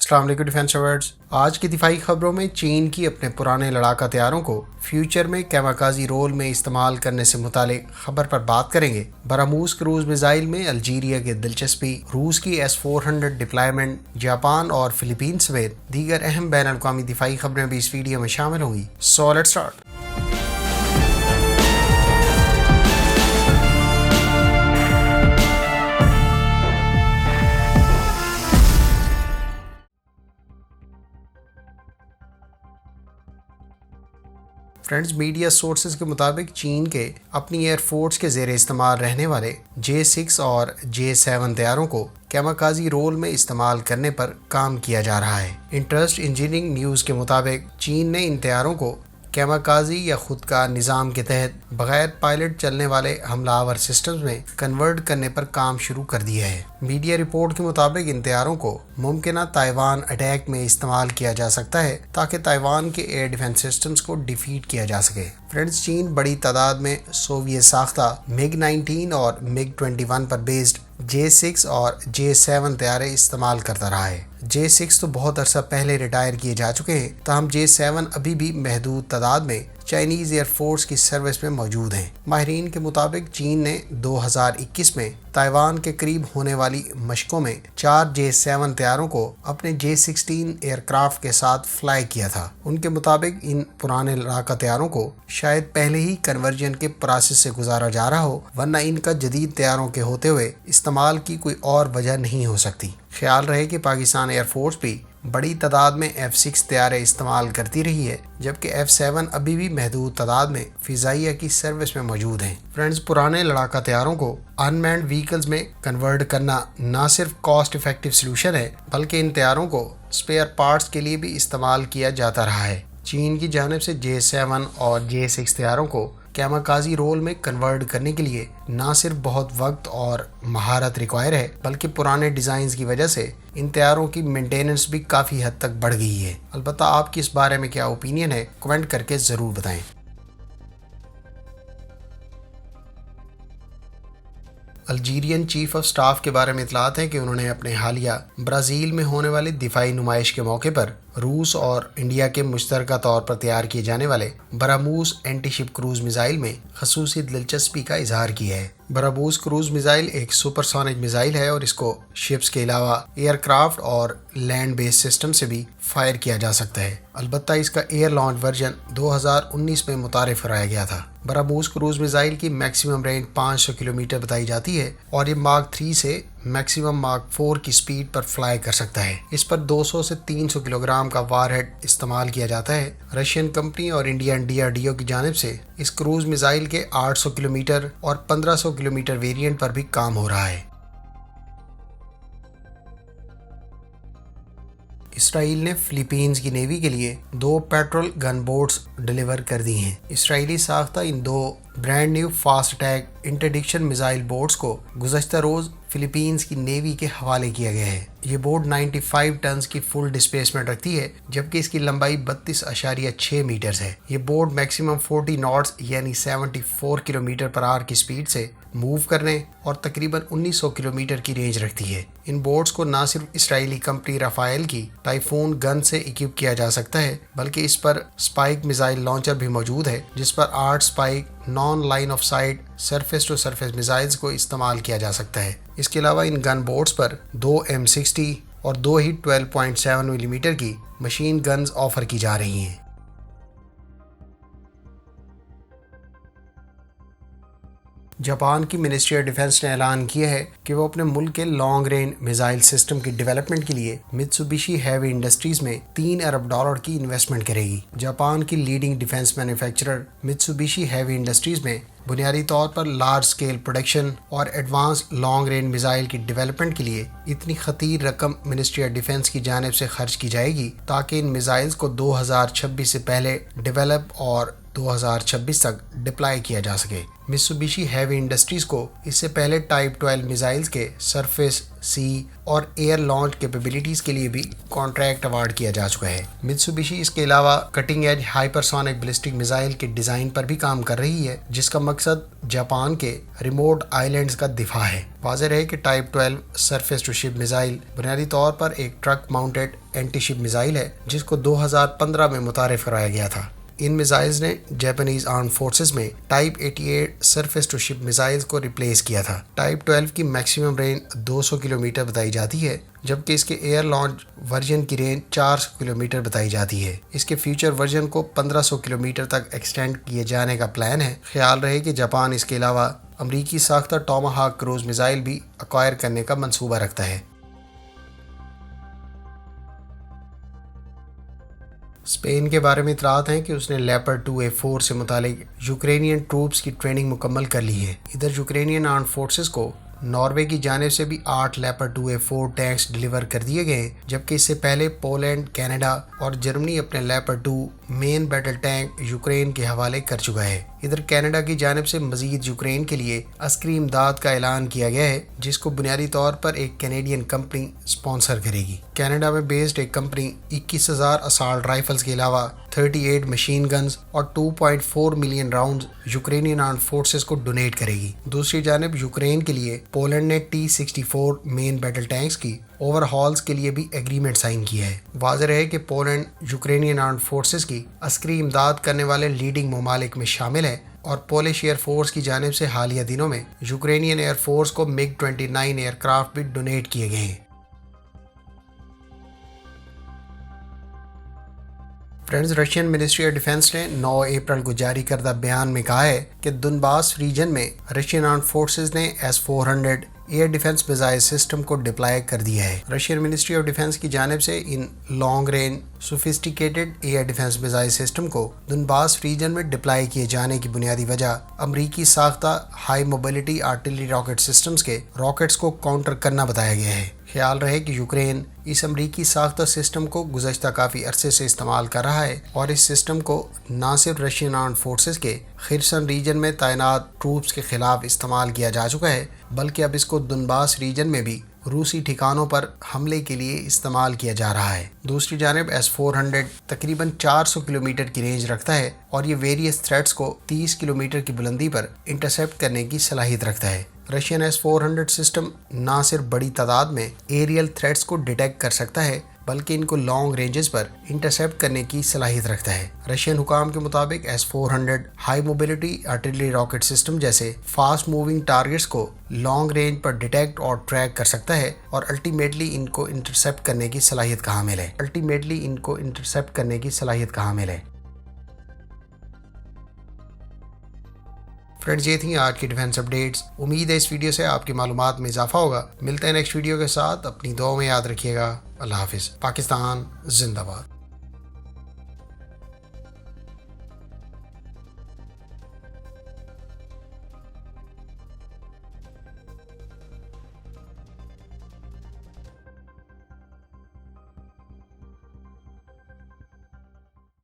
السلام علیکم ڈیفینس ایورڈز۔ آج کی دفاعی خبروں میں چین کی اپنے پرانے لڑاکا طیاروں کو فیوچر میں کیماکازی رول میں استعمال کرنے سے متعلق خبر پر بات کریں گے۔ براموس کروز میزائل میں الجیریا کی دلچسپی، روس کی S-400 ڈپلائمنٹ، جاپان اور فلپین سمیت دیگر اہم بین الاقوامی دفاعی خبریں بھی اس ویڈیو میں شامل ہوں گی۔ So let's start. Friends, media sources کے مطابق چین کے اپنی ایئر فورس کے زیر استعمال رہنے والے J-6 اور J-7 طیاروں کو کیماکازی رول میں استعمال کرنے پر کام کیا جا رہا ہے۔ انٹرسٹ انجینئرنگ نیوز کے مطابق چین نے ان طیاروں کو کیماکازی یا خود کا نظام کے تحت بغیر پائلٹ چلنے والے حملہ آور سسٹمز میں کنورٹ کرنے پر کام شروع کر دیا ہے۔ میڈیا رپورٹ کے مطابق ان طیاروں کو ممکنہ تائیوان اٹیک میں استعمال کیا جا سکتا ہے تاکہ تائیوان کے ایئر ڈیفنس سسٹمز کو ڈیفیٹ کیا جا سکے۔ فرینڈز، چین بڑی تعداد میں سوویت ساختہ MiG-19 اور MiG-21 پر بیسڈ J-6 اور J-7 طیارے استعمال کرتا رہا ہے۔ J-6 تو بہت عرصہ پہلے ریٹائر کیے جا چکے ہیں، تاہم J-7 ابھی بھی محدود تعداد میں چائنیز ایئر فورس کی سروس میں موجود ہیں۔ ماہرین کے مطابق چین نے 2021 میں تائیوان کے قریب ہونے والی مشقوں میں 4 J-7 طیاروں کو اپنے J-16 ایئر کرافٹ کے ساتھ فلائی کیا تھا۔ ان کے مطابق ان پرانے لڑاکا طیاروں کو شاید پہلے ہی کنورژن کے پروسیس سے گزارا جا رہا ہو، ورنہ ان کا جدید طیاروں کے ہوتے ہوئے استعمال کی کوئی اور وجہ نہیں ہو سکتی۔ خیال رہے کہ پاکستان ایئر فورس بھی بڑی تعداد میں F-6 طیارے استعمال کرتی رہی ہے، جبکہ F-7 ابھی بھی محدود تعداد میں فضائیہ کی سروس میں موجود ہیں۔ فرینڈز، پرانے لڑاکا طیاروں کو ان مینڈ وہیکلز میں کنورٹ کرنا نہ صرف کاسٹ افیکٹو سلوشن ہے، بلکہ ان طیاروں کو اسپیئر پارٹس کے لیے بھی استعمال کیا جاتا رہا ہے۔ چین کی جانب سے J-7 اور J-6 طیاروں کو کیماکازی رول میں کنورٹ کرنے کے لیے نہ صرف بہت وقت اور مہارت ریکوائر ہے، بلکہ پرانے ڈیزائنز کی وجہ سے ان طیاروں کی مینٹیننس بھی کافی حد تک بڑھ گئی ہے۔ البتہ آپ کی اس بارے میں کیا اوپینین ہے، کمنٹ کر کے ضرور بتائیں۔ الجیرین چیف آف سٹاف کے بارے میں اطلاعات ہیں کہ انہوں نے اپنے حالیہ برازیل میں ہونے والی دفاعی نمائش کے موقع پر روس اور انڈیا کے مشترکہ طور پر تیار کیے جانے والے براموس اینٹی شپ کروز میزائل میں خصوصی دلچسپی کا اظہار کیا ہے۔ براموس کروز میزائل ایک سپر سونک میزائل ہے اور اس کو شپس کے علاوہ ایئر کرافٹ اور لینڈ بیس سسٹم سے بھی فائر کیا جا سکتا ہے۔ البتہ اس کا ایئر لانچ ورژن 2019 میں متعارف کرایا گیا تھا۔ براموس کروز میزائل کی میکسیمم رینج 500 کلومیٹر بتائی جاتی ہے اور یہ ماک 3 سے میکسیمم ماک 4 کی سپیڈ پر فلائی کر سکتا ہے۔ اس پر 200 سے 300 کلوگرام کا وار ہیڈ استعمال کیا جاتا ہے۔ رشین کمپنی اور انڈین DRDO کی جانب سے اس کروز میزائل کے 800 کلومیٹر اور 1500 کلومیٹر ویریئنٹ پر بھی کام ہو رہا ہے۔ اسرائیل نے فلپینز کی نیوی کے لیے 2 پیٹرول گن بوٹس ڈیلیور کر دی ہیں۔ اسرائیلی ساختہ ان 2 brand new fast attack interdiction missile boats کو گزشتہ روز فلپینز کی نیوی کے حوالے کیا گیا ہے۔ یہ بوٹ 95 ٹنز کی فل ڈسپلیسمنٹ رکھتی ہے، جبکہ اس کی لمبائی 32.6 میٹرز ہے۔ یہ بوٹ میکسیمم 40 ناٹس یعنی 74 کلومیٹر پر آور کی سپیڈ سے موو کرنے اور تقریباً 1900 کلومیٹر کی رینج رکھتی ہے۔ ان بوٹس کو نہ صرف اسرائیلی کمپنی رافائل کی ٹائفون گن سے اکوپ کیا جا سکتا ہے، بلکہ اس پر اسپائک میزائل لانچر بھی موجود ہے، جس پر 8 spike non line of sight surface to surface missiles کو استعمال کیا جا سکتا ہے۔ اس کے علاوہ ان گن بوٹس پر 2 M60 اور 2 ہی 12.7 ملی میٹر کی مشین گنز آفر کی جا رہی ہیں۔ جاپان کی منسٹری آف ڈیفنس نے اعلان کیا ہے کہ وہ اپنے ملک کے لانگ رینج میزائل سسٹم کی ڈیولپمنٹ کے لیے میتسوبیشی ہیوی انڈسٹریز میں $3 ارب کی انویسٹمنٹ کرے گی۔ جاپان کی leading defence manufacturer Mitsubishi Heavy Industries میں بنیادی طور پر لارج سکیل پروڈکشن اور ایڈوانس لانگ رینج میزائل کی ڈیولپمنٹ کے لیے اتنی خطیر رقم منسٹری آف ڈیفنس کی جانب سے خرچ کی جائے گی تاکہ ان میزائلز کو 2026 سے پہلے ڈیولپ اور 2026 تک ڈپلائی کیا جا سکے۔ میتسوبیشی ہیوی انڈسٹریز کو اس سے پہلے ٹائپ 12 میزائلز کے سرفیس سی اور ایئر لانچ کیپیبلٹیز کے لیے بھی کانٹریکٹ اوارڈ کیا جا چکا ہے۔ میتسوبیشی اس کے علاوہ کٹنگ ایج ہائپرسونک بیلسٹک میزائل کے ڈیزائن پر بھی کام کر رہی ہے، جس کا مقصد جاپان کے ریموٹ آئیلینڈز کا دفاع ہے۔ واضح رہے کہ type 12 surface to ship missile بنیادی طور پر ایک truck mounted anti ship missile ہے، جس کو 2015 میں متعارف کرایا گیا تھا۔ ان میزائلز نے جاپانیز آرمڈ فورسز میں type 88 surface to ship missiles کو ریپلیس کیا تھا۔ ٹائپ 12 کی میکسیمم رینج 200 کلومیٹر بتائی جاتی ہے، جبکہ اس کے ایئر لانچ ورژن کی رینج 400 کلومیٹر بتائی جاتی ہے۔ اس کے فیوچر ورژن کو 1500 کلومیٹر تک ایکسٹینڈ کیے جانے کا پلان ہے۔ خیال رہے کہ جاپان اس کے علاوہ امریکی ساختہ ٹاماہاک کروز میزائل بھی ایکوائر کرنے کا منصوبہ رکھتا ہے۔ اسپین کے بارے میں اطلاعات ہیں کہ اس نے لیپرڈ 2A4 سے متعلق یوکرینین ٹروپس کی ٹریننگ مکمل کر لی ہے۔ ادھر یوکرینین آرمڈ فورسز کو ناروے کی جانب سے بھی 8 لیپرڈ 2A4 ٹینکس ڈیلیور کر دیے گئے ہیں، جبکہ اس سے پہلے پولینڈ، کینیڈا اور جرمنی اپنے لیپرڈ 2 مین بیٹل ٹینک یوکرین کے حوالے کر چکا ہے۔ ادھر کینیڈا کی جانب سے مزید یوکرین کے لیے عسکری امداد کا اعلان کیا گیا ہے، جس کو بنیادی طور پر ایک کینیڈین کمپنی اسپانسر کرے گی۔ کینیڈا میں بیسڈ ایک کمپنی 21,000 اسالٹ رائفلز کے علاوہ 38 مشین گنز اور 2.4 million rounds Ukrainian armed forces کو ڈونیٹ کرے گی۔ دوسری جانب یوکرین کے لیے پولینڈ نے T-64 مین بیٹل ٹینکس کی اوور ہالز کے لیے بھی ایگریمنٹ سائن کیا ہے۔ واضح رہے کہ پولینڈ یوکرینین آرمڈ فورسز کی عسکری امداد کرنے والے لیڈنگ ممالک میں شامل ہے، اور پولش ایئر فورس کی جانب سے حالیہ دنوں میں یوکرینین ایئر فورس کو MiG-29 ایئر کرافٹ بھی ڈونیٹ کیے گئے ہیں۔ Friends, Russian ministry of defence نے 9 اپریل کو جاری کردہ بیان میں کہا ہے کہ دونباس ریجن میں رشین آرمڈ فورسز نے S-400 year defence missile system کو ڈپلائی کر دیا ہے۔ رشین منسٹری آف ڈیفنس کی جانب سے ان long range sophisticated air defence missile system کو دونباس ریجن میں ڈپلائی کیے جانے کی بنیادی وجہ امریکی ساختہ high mobility artillery rocket systems کے راکٹس کو کاؤنٹر کرنا بتایا گیا ہے۔ خیال رہے کہ یوکرین اس امریکی ساختہ سسٹم کو گزشتہ کافی عرصے سے استعمال کر رہا ہے، اور اس سسٹم کو نہ صرف رشین آرمڈ فورسز کے خرسن ریجن میں تعینات ٹروپس کے خلاف استعمال کیا جا چکا ہے، بلکہ اب اس کو دونباس ریجن میں بھی روسی ٹھکانوں پر حملے کے لیے استعمال کیا جا رہا ہے۔ دوسری جانب S-400 تقریباً 400 کلومیٹر کی رینج رکھتا ہے، اور یہ ویریس تھریٹس کو 30 کلومیٹر کی بلندی پر انٹرسیپٹ کرنے کی صلاحیت رکھتا ہے۔ رشین S-400 سسٹم نہ صرف بڑی تعداد میں ایریل تھریٹس کو ڈیٹیکٹ کر سکتا ہے، بلکہ ان کو لانگ رینجز پر انٹرسیپٹ کرنے کی صلاحیت رکھتا ہے۔ رشین حکام کے مطابق S-400 high mobility artillery rocket system جیسے فاسٹ موونگ ٹارگٹس کو لانگ رینج پر ڈیٹیکٹ اور ٹریک کر سکتا ہے، اور الٹیمیٹلی ان کو انٹرسیپٹ کرنے کی صلاحیت کا حامل ہے۔ فرینڈز، یہ تھیں آج کی ڈیفنس اپڈیٹس۔ امید ہے اس ویڈیو سے آپ کی معلومات میں اضافہ ہوگا۔ ملتے ہیں نیکسٹ ویڈیو کے ساتھ، اپنی دعاؤں میں یاد رکھیے گا۔ اللہ حافظ۔ پاکستان زندہ باد۔